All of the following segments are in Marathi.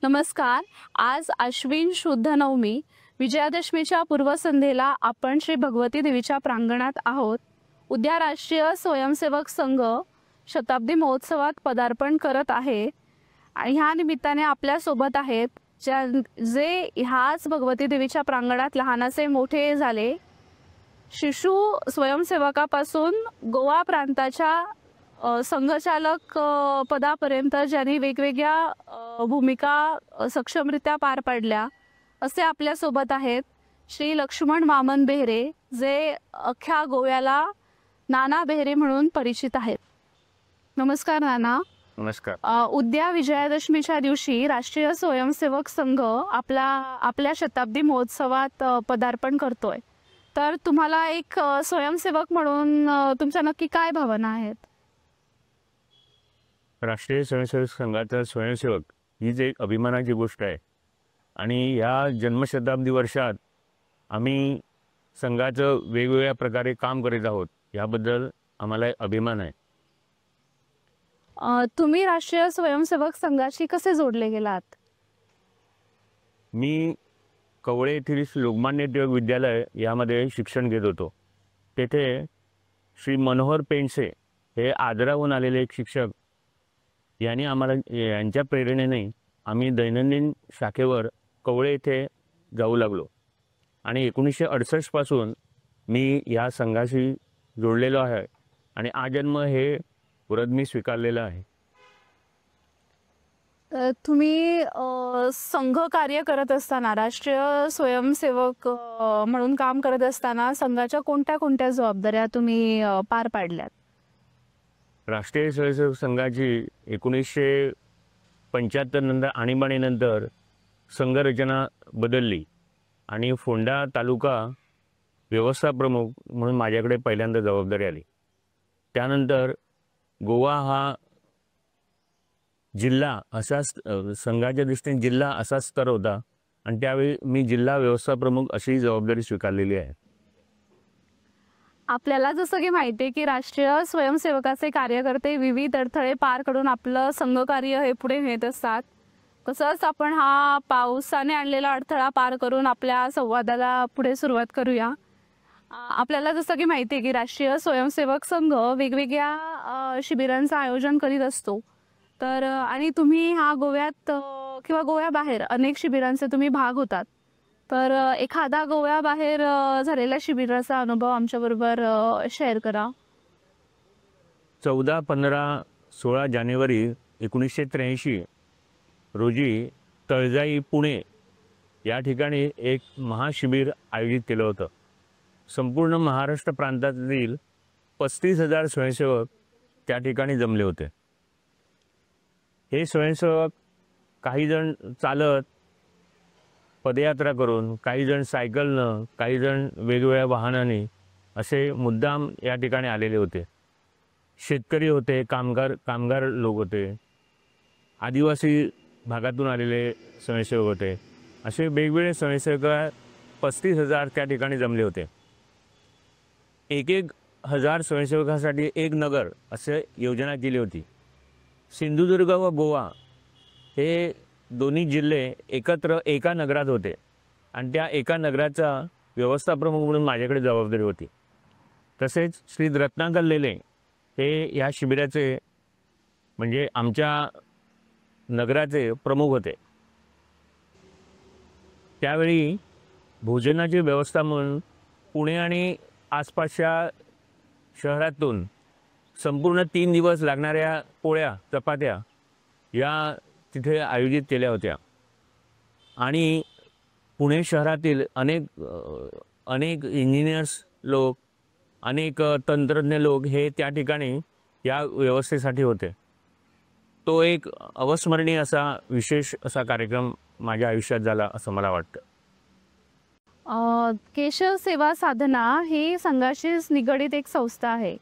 नमस्कार. आज आश्विन शुद्ध नवमी विजयादशमीच्या पूर्वसंध्येला आपण श्री भगवती देवीच्या प्रांगणात आहोत. उद्या राष्ट्रीय स्वयंसेवक संघ शताब्दी महोत्सवात पदार्पण करत आहे आणि ह्या निमित्ताने आपल्या सोबत आहेत जे ह्याच भगवती देवीच्या प्रांगणात लहानाचे मोठे झाले. शिशु स्वयंसेवकापासून गोवा प्रांताच्या संघचालक पदापर्यंत ज्यांनी वेगवेगळ्या भूमिका सक्षमरित्या पार पाडल्या असे आपल्या सोबत आहेत श्री लक्ष्मण वामन बेहरे, जे अख्ख्या गोव्याला नाना बेहरे म्हणून परिचित आहेत. नमस्कार नाना. नमस्कार. उद्या विजयादशमीच्या दिवशी राष्ट्रीय स्वयंसेवक संघ आपल्या शताब्दी महोत्सवात पदार्पण करतोय. तर तुम्हाला एक स्वयंसेवक म्हणून तुमच्या नक्की काय भावना आहेत? राष्ट्रीय स्वयंसेवक संघाचा स्वयंसेवक हीच एक अभिमानाची गोष्ट आहे आणि या जन्मशताब्दी वर्षात आम्ही संघाचं वेगवेगळ्या प्रकारे काम करीत आहोत, याबद्दल आम्हाला अभिमान आहे. तुम्ही राष्ट्रीय स्वयंसेवक संघाशी कसे जोडले गेलात? मी कवळे येथील लोकमान्य टिळक विद्यालय यामध्ये शिक्षण घेत होतो. तेथे श्री मनोहर पेंडसे हे आदराहून आलेले एक शिक्षक यांनी यांच्या प्रेरणेने आम्ही दैनंदिन शाखेवर कवळे येथे जाऊ लागलो आणि 1968 पासून मी या संघाशी जोडलेलो आहे आणि आजन्म हे व्रत मी स्वीकारलेलं आहे. तुम्ही संघ कार्य करत असताना, राष्ट्रीय स्वयंसेवक म्हणून काम करत असताना संघाच्या कोणत्या कोणत्या जबाबदाऱ्या तुम्ही पार पाडल्यात? राष्ट्रीय स्वयंसेवक संघाची 1975 नंतर आणीबाणीनंतर संघरचना बदलली आणि फोंडा तालुका व्यवस्था प्रमुख म्हणून माझ्याकडे पहिल्यांदा जबाबदारी आली. त्यानंतर गोवा हा जिल्हा असा संघाच्या दृष्टीने जिल्हा असा स्तर होता आणि त्यावेळी मी जिल्हा व्यवस्था प्रमुख अशी जबाबदारी स्वीकारलेली आहे. आपल्याला जसं की माहिती आहे की राष्ट्रीय स्वयंसेवकाचे कार्यकर्ते विविध अडथळे पार करून आपलं संघकार्य हे पुढे नेत असतात. तसंच आपण हा पावसाने आणलेला अडथळा पार करून आपल्या संवादाला पुढे सुरुवात करूया. आपल्याला जसं की माहिती आहे की राष्ट्रीय स्वयंसेवक संघ वेगवेगळ्या शिबिरांचं आयोजन करीत असतो. तर आणि तुम्ही हा गोव्यात किंवा गोव्याबाहेर अनेक शिबिरांचे तुम्ही भाग होतात. तर एखादा गोव्याबाहेर झालेल्या शिबिराचा अनुभव आमच्याबरोबर शेअर करा. 14, 15, 16 जानेवारी 1983 रोजी तळजाई पुणे या ठिकाणी एक महाशिबिर आयोजित केलं होतं. संपूर्ण महाराष्ट्र प्रांतातील 35,000 स्वयंसेवक त्या ठिकाणी जमले होते. हे स्वयंसेवक काही जण चालत, पदयात्रा करून, काही जण सायकलनं, काही जण वेगवेगळ्या वाहनाने असे मुद्दाम या ठिकाणी आलेले होते. शेतकरी होते, कामगार लोक होते, आदिवासी भागातून आलेले स्वयंसेवक होते. असे वेगवेगळे स्वयंसेवक 35,000 त्या ठिकाणी जमले होते. एक 1000 स्वयंसेवकासाठी एक नगर असे योजना केली होती. सिंधुदुर्ग व गोवा हे दोन्ही जिल्हे एकत्र एका नगरात होते आणि त्या एका नगराचा व्यवस्था प्रमुख म्हणून माझ्याकडे जबाबदारी होती. तसेच श्री रत्नाकर लेले हे या शिबिराचे म्हणजे आमच्या नगराचे प्रमुख होते. त्यावेळी भोजनाची व्यवस्था म्हणून पुणे आणि आसपासच्या शहरातून संपूर्ण 3 दिवस लागणाऱ्या पोळ्या, चपात्या या तिथे आयोजित केल्या होत्या आणि पुणे शहरातील अनेक इंजिनियर्स लोक, अनेक तंत्रज्ञ लोक हे त्या ठिकाणी या व्यवस्थेसाठी होते. तो एक अविस्मरणीय असा विशेष असा कार्यक्रम माझ्या आयुष्यात झाला असं मला वाटतं. केशव सेवा साधना ही संघाशीच निगडीत एक संस्था आहे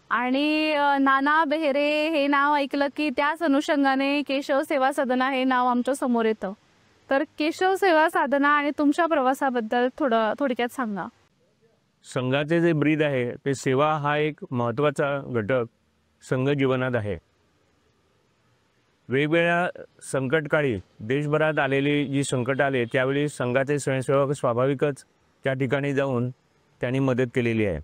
आणि नाना बेहरे हे नाव ऐकलं की त्याच अनुषंगाने केशव सेवा साधना हे नाव आमच्या समोर येतं. तर केशव सेवा साधना आणि तुमच्या प्रवासाबद्दल थोडक्यात सांगा. संघाचे जे ब्रीद आहे ते सेवा हा एक महत्त्वाचा घटक संघ जीवनात आहे. वेगवेगळ्या संकटकाळी देशभरात आलेली जी संकट आले त्यावेळी संघाचे स्वयंसेवक स्वाभाविकच त्या ठिकाणी जाऊन त्यांनी मदत केलेली आहे.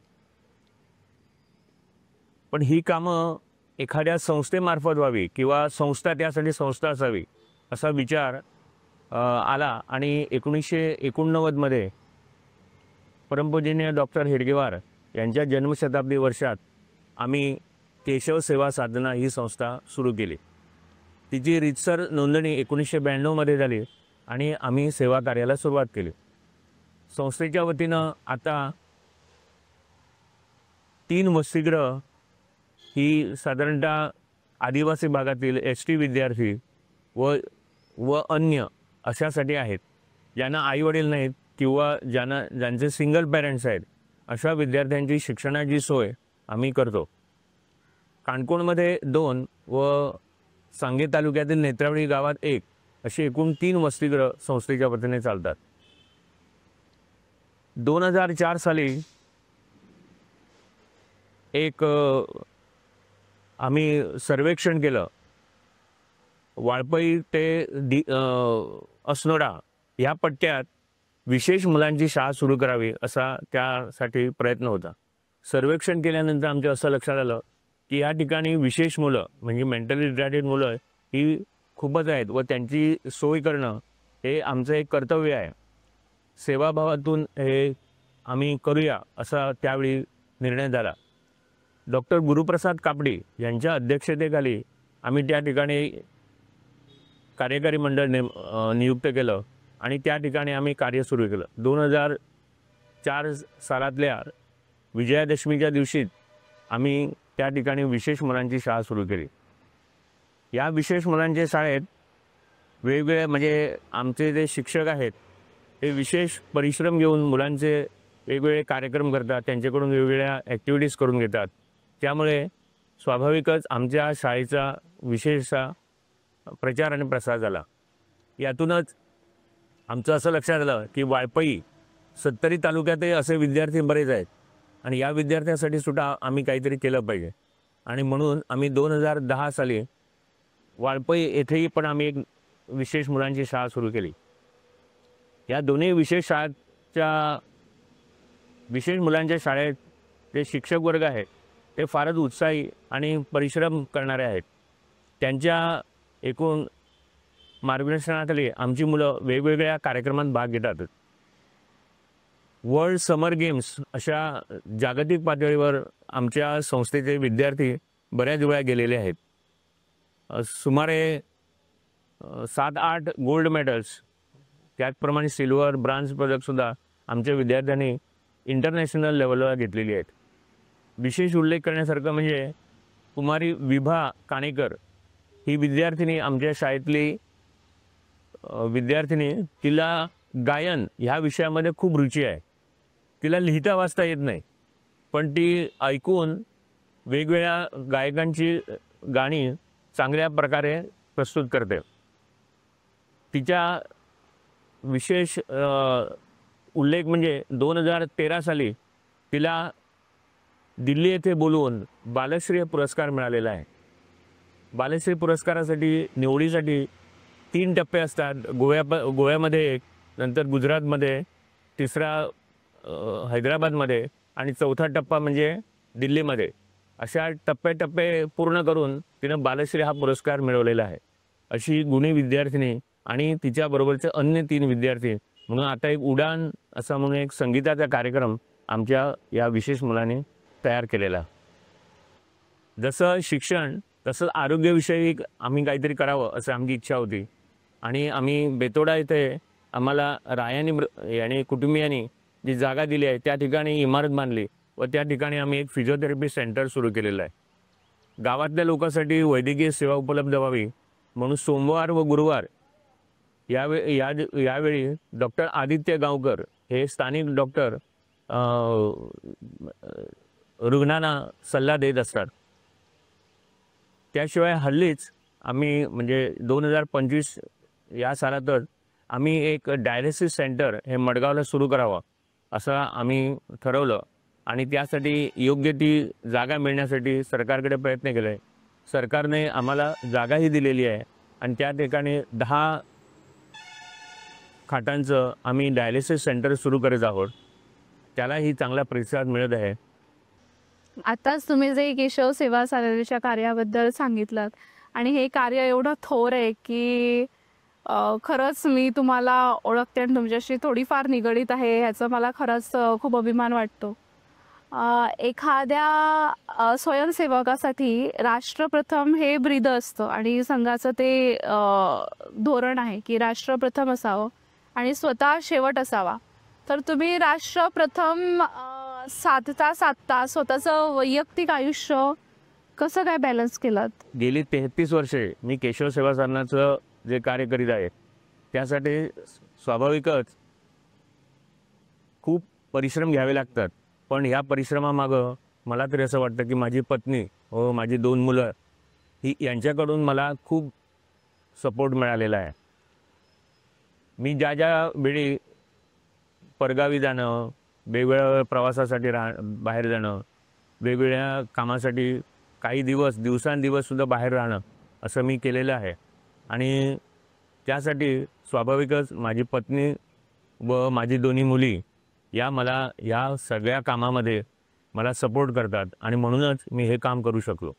पण ही कामं एखाद्या संस्थेमार्फत व्हावी किंवा संस्था त्यासाठी संस्था असावी असा विचार आला आणि 1989मध्ये परमपूजनीय डॉक्टर हेडगेवार यांच्या जन्मशताब्दी वर्षात आम्ही केशव सेवा साधना ही संस्था सुरू केली. तिची रीतसर नोंदणी 1992मध्ये झाली आणि आम्ही सेवा कार्याला सुरुवात केली. संस्थेच्या वतीनं आता 3 वसतिगृह ही साधारणतः आदिवासी भागातील ST विद्यार्थी व अन्य अशासाठी आहेत, ज्यांना आईवडील नाहीत किंवा ज्यांचे सिंगल पेरेंट्स आहेत अशा विद्यार्थ्यांची शिक्षणाची सोय आम्ही करतो. काणकोणमध्ये 2 व सांगे तालुक्यातील नेत्रावळी गावात 1 अशी एकूण 3 वसतिगृह संस्थेच्या वतीने चालतात. 2004 साली एक आम्ही सर्वेक्षण केलं. वाळपई ते असनोडा या पट्ट्यात विशेष मुलांची शाळा सुरू करावी असा त्यासाठी प्रयत्न होता. सर्वेक्षण केल्यानंतर आमच्या असं लक्षात आलं की या ठिकाणी विशेष मुलं म्हणजे मेंटली रिटार्डेड मुलं ही खूपच आहेत व त्यांची सोय करणं हे आमचं एक कर्तव्य आहे. सेवाभावातून हे आम्ही करूया असा त्यावेळी निर्णय झाला. डॉक्टर गुरुप्रसाद कापडी यांच्या अध्यक्षतेखाली आम्ही त्या ठिकाणी कार्यकारी मंडळ नियुक्त केलं आणि त्या ठिकाणी आम्ही कार्य सुरू केलं. 2004 सालातल्या विजयादशमीच्या दिवशी आम्ही त्या ठिकाणी विशेष मुलांची शाळा सुरू केली. या विशेष मुलांच्या शाळेत वेगवेगळे म्हणजे आमचे जे शिक्षक आहेत ते विशेष परिश्रम घेऊन मुलांचे वेगवेगळे कार्यक्रम करतात, त्यांच्याकडून वेगवेगळ्या ॲक्टिव्हिटीज करून घेतात. त्यामुळे स्वाभाविकच आमच्या शाळेचा विशेष प्रचार आणि प्रसार झाला. यातूनच आमचं असं लक्षात आलं की वाळपई 70 तालुक्यातही असे विद्यार्थी बरेच आहेत आणि या विद्यार्थ्यांसाठी सुद्धा आम्ही काहीतरी केलं पाहिजे आणि म्हणून आम्ही 2010 साली वाळपई येथेही पण आम्ही एक विशेष मुलांची शाळा सुरू केली. या दोन्ही विशेष मुलांच्या शाळेत जे शिक्षक वर्ग आहेत ते फारच उत्साही आणि परिश्रम करणारे आहेत. त्यांच्या एकूण मार्गदर्शनाखाली आमची मुलं वेगवेगळ्या कार्यक्रमात भाग घेतात. वर्ल्ड समर गेम्स अशा जागतिक पातळीवर आमच्या संस्थेचे विद्यार्थी बऱ्याच वेळा गेलेले आहेत. सुमारे 7-8 गोल्ड मेडल्स त्याचप्रमाणे सिल्वर ब्रांज पदकसुद्धा आमच्या विद्यार्थ्यांनी इंटरनॅशनल लेवलला घेतलेली आहेत. विशेष उल्लेख करण्यासारखं म्हणजे कुमारी विभा काणेकर ही विद्यार्थिनी आमच्या शाळेतली विद्यार्थिनी. तिला गायन ह्या विषयामध्ये खूप रुची आहे. तिला लिहिता वाचता येत नाही पण ती ऐकून वेगवेगळ्या गायकांची गाणी चांगल्या प्रकारे प्रस्तुत करते. तिच्या विशेष उल्लेख म्हणजे 2013 साली तिला दिल्ली येथे बोलवून बालश्री पुरस्कार मिळालेला आहे. बालश्री पुरस्कारासाठी निवडीसाठी 3 टप्पे असतात. गोव्यामध्ये एक, नंतर गुजरातमध्ये, तिसरा हैदराबादमध्ये आणि चौथा टप्पा म्हणजे दिल्लीमध्ये. अशा टप्पे पूर्ण करून तिनं बालश्री हा पुरस्कार मिळवलेला आहे. अशी गुणी विद्यार्थिनी आणि तिच्याबरोबरचे अन्य 3 विद्यार्थी म्हणून आता एक उडान असा म्हणून एक संगीताचा कार्यक्रम आमच्या या विशेष मुलांनी तयार केलेला. जसं शिक्षण तसंच आरोग्यविषयी आम्ही काहीतरी करावं असं आमची इच्छा होती आणि आम्ही बेतोडा येथे आम्हाला रायानी आणि कुटुंबियांनी जी जागा दिली आहे त्या ठिकाणी इमारत बांधली व त्या ठिकाणी आम्ही एक फिजिओथेरपी सेंटर सुरू केलेलं आहे. गावातल्या लोकांसाठी वैद्यकीय सेवा उपलब्ध व्हावी म्हणून सोमवार व गुरुवार यावेळी डॉक्टर आदित्य गावकर हे स्थानिक डॉक्टर रुग्णांना सल्ला देत असतात. त्याशिवाय हल्लीच आम्ही म्हणजे 2025 या सालातच आम्ही एक डायलिसिस सेंटर हे मडगावला सुरू करावं असं आम्ही ठरवलं आणि त्यासाठी योग्य ती जागा मिळण्यासाठी सरकारकडे प्रयत्न केले. सरकारने आम्हाला जागाही दिलेली आहे आणि त्या ठिकाणी 10 खाटांचं आम्ही डायलिसिस सेंटर सुरू करत आहोत. त्यालाही चांगला प्रतिसाद मिळत आहे. आताच तुम्ही जे केशव सेवा सदनाच्या कार्याबद्दल सांगितलं आणि हे कार्य एवढं थोर आहे की खरंच मी तुम्हाला ओळखते आणि तुमच्याशी थोडीफार निगडीत आहे ह्याचा मला खरंच खूप अभिमान वाटतो. एखाद्या स्वयंसेवकासाठी राष्ट्रप्रथम हे ब्रीद असतं आणि संघाचं ते धोरण आहे की राष्ट्रप्रथम असावं आणि स्वतः शेवट असावा. तर तुम्ही राष्ट्रप्रथम साधता साधता स्वतःचं वैयक्तिक आयुष्य कसं काय बॅलन्स केलं? गेली 33 वर्षे मी केशव सेवा सदनाचं जे कार्य करीत आहे त्यासाठी स्वाभाविकच खूप परिश्रम घ्यावे लागतात. पण ह्या परिश्रमामागं मला तरी असं वाटतं की माझी पत्नी व माझी 2 मुलं यांच्याकडून मला खूप सपोर्ट मिळालेला आहे. मी ज्या वेळी परगावी जाणं, वेगवेगळ्या प्रवासासाठी बाहेर जाणं, वेगवेगळ्या कामासाठी काही दिवसांदिवससुद्धा बाहेर राहणं असं मी केलेलं आहे. आणि त्यासाठी स्वाभाविकच माझी पत्नी व माझी 2 मुली मला या सगळ्या कामामध्ये मला सपोर्ट करतात आणि म्हणूनच मी हे काम करू शकलो.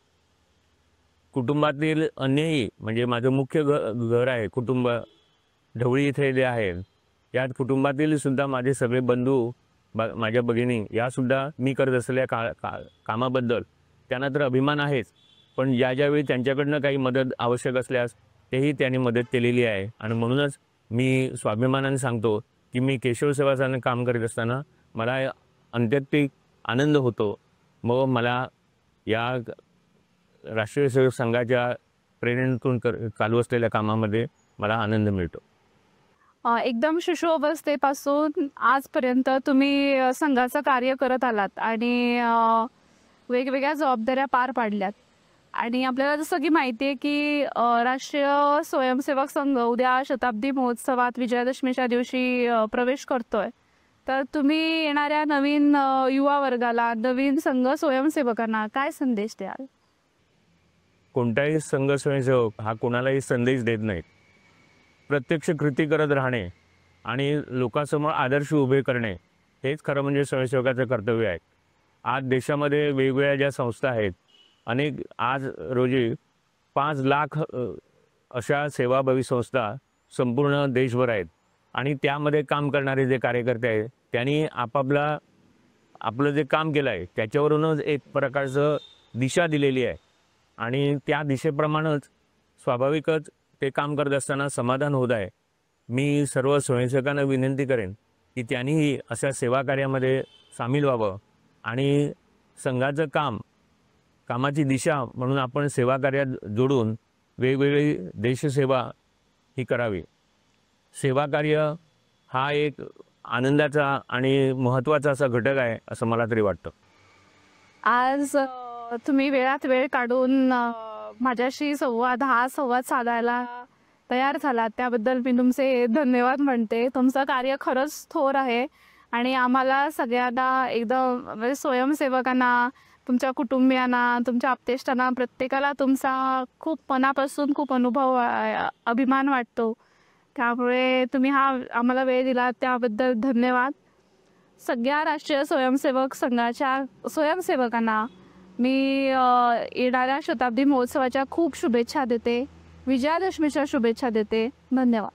कुटुंबातील अन्यही म्हणजे माझं मुख्य घर आहे कुटुंब ढवळी इथे जे आहे, या कुटुंबातील सुद्धा माझे सगळे बंधू, माझ्या भगिनी यासुद्धा मी करत असलेल्या कामाबद्दल त्यांना तर अभिमान आहेच. पण ज्यावेळी त्यांच्याकडनं काही मदत आवश्यक असल्यास तेही त्यांनी मदत केलेली आहे. आणि म्हणूनच मी स्वाभिमानाने सांगतो की मी केशव सेवा सदनात काम करीत असताना मला अत्यंतिक आनंद होतो. मग मला या राष्ट्रीय सेवक संघाच्या प्रेरणेतून चालू असलेल्या कामामध्ये मला आनंद मिळतो. एकदम शिशु अवस्थेपासून आजपर्यंत तुम्ही संघाचं कार्य करत आलात आणि वेगवेगळ्या जबाबदाऱ्या पार पाडल्यात. आणि आपल्याला जसं की माहिती आहे की राष्ट्रीय स्वयंसेवक संघ उद्या शताब्दी महोत्सवात विजयादशमीच्या दिवशी प्रवेश करतोय. तर तुम्ही येणाऱ्या नवीन युवा वर्गाला, नवीन संघ स्वयंसेवकांना काय संदेश द्याल? कोणताही संघ स्वयंसेवक हा कोणालाही संदेश देत नाही. प्रत्यक्ष कृती करत राहणे आणि लोकांसमोर आदर्श उभे करणे हेच खरं म्हणजे स्वयंसेवकाचं कर्तव्य आहे. आज देशामध्ये वेगवेगळ्या ज्या संस्था आहेत, अनेक आज रोजी 5 लाख अशा सेवाभावी संस्था संपूर्ण देशभर आहेत. आणि त्यामध्ये काम करणारे जे कार्यकर्ते आहेत त्यांनी आपलं जे काम केलं आहे त्याच्यावरूनच एक प्रकारचं दिशा दिलेली आहे. आणि त्या दिशेप्रमाणेच स्वाभाविकच ते काम करत असताना समाधान होत आहे. मी सर्व स्वयंसेवकांना विनंती करेन की त्यांनीही अशा सेवा कार्यामध्ये सामील व्हावं आणि संघाचं कामाची दिशा म्हणून आपण सेवा कार्यात जोडून वेगवेगळी देशसेवा ही करावी. सेवा कार्य हा एक आनंदाचा आणि महत्त्वाचा असा घटक आहे असं मला तरी वाटतं. आज तुम्ही वेळात वेळ काढून माझ्याशी हा संवाद साधायला तयार झालात त्याबद्दल मी तुमचे धन्यवाद म्हणते. तुमचं कार्य खरंच थोर आहे आणि आम्हाला सगळ्यांना एकदम म्हणजे स्वयंसेवकांना, तुमच्या कुटुंबियांना, तुमच्या आप्तेष्टांना प्रत्येकाला तुमचा खूप मनापासून खूप अभिमान वाटतो. त्यामुळे तुम्ही आम्हाला वेळ दिला त्याबद्दल धन्यवाद. सगळ्या राष्ट्रीय स्वयंसेवक संघाच्या स्वयंसेवकांना मी येणाऱ्या शताब्दी महोत्सवाच्या खूप शुभेच्छा देते. विजयादशमीच्या शुभेच्छा देते. धन्यवाद.